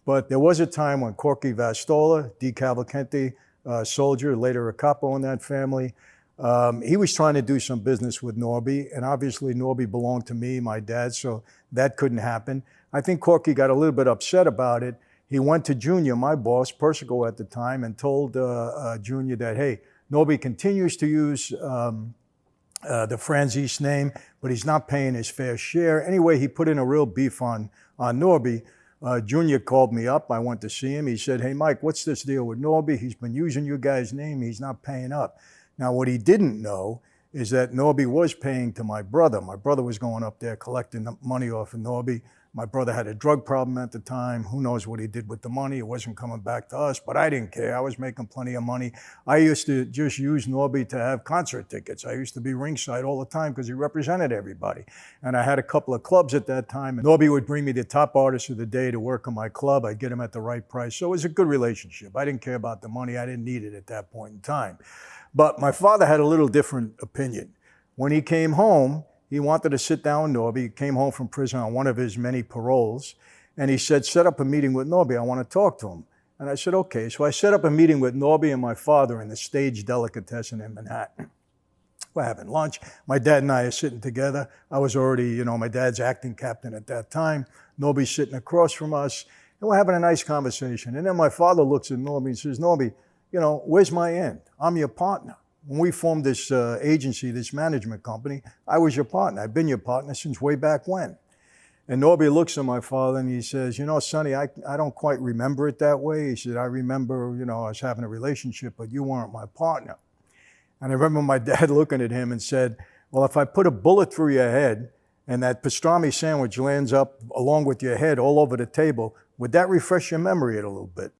But there was a time when Corky Vastola, DeCavalcante soldier, later a capo in that family, he was trying to do some business with Norby, and obviously Norby belonged to me, my dad, so that couldn't happen. I think Corky got a little bit upset about it. He went to Junior, my boss, Persico at the time, and told Junior that, hey, Norby continues to use the Franzese name, but he's not paying his fair share. Anyway, he put in a real beef on Norby. Junior called me up. I went to see him. He said, hey, Mike, what's this deal with Norby? He's been using your guy's name. He's not paying up. Now, what he didn't know is that Norby was paying to my brother. My brother was going up there collecting the money off of Norby. My brother had a drug problem at the time. Who knows what he did with the money? It wasn't coming back to us, but I didn't care. I was making plenty of money. I used to just use Norby to have concert tickets. I used to be ringside all the time because he represented everybody. And I had a couple of clubs at that time. And Norby would bring me the top artists of the day to work in my club. I'd get him at the right price. So it was a good relationship. I didn't care about the money. I didn't need it at that point in time. But my father had a little different opinion. When he came home, he wanted to sit down with Norby. He came home from prison on one of his many paroles. And he said, set up a meeting with Norby. I want to talk to him. And I said, okay. So I set up a meeting with Norby and my father in the Stage Delicatessen in Manhattan. We're having lunch. My dad and I are sitting together. I was already, my dad's acting captain at that time. Norby's sitting across from us. And we're having a nice conversation. And then my father looks at Norby and says, Norby, where's my end? I'm your partner. When we formed this agency, this management company, I was your partner. I've been your partner since way back when. And Norby looks at my father and he says, Sonny, I don't quite remember it that way. He said, I remember, I was having a relationship, but you weren't my partner. And I remember my dad looking at him and said, well, if I put a bullet through your head and that pastrami sandwich lands up along with your head all over the table, would that refresh your memory a little bit?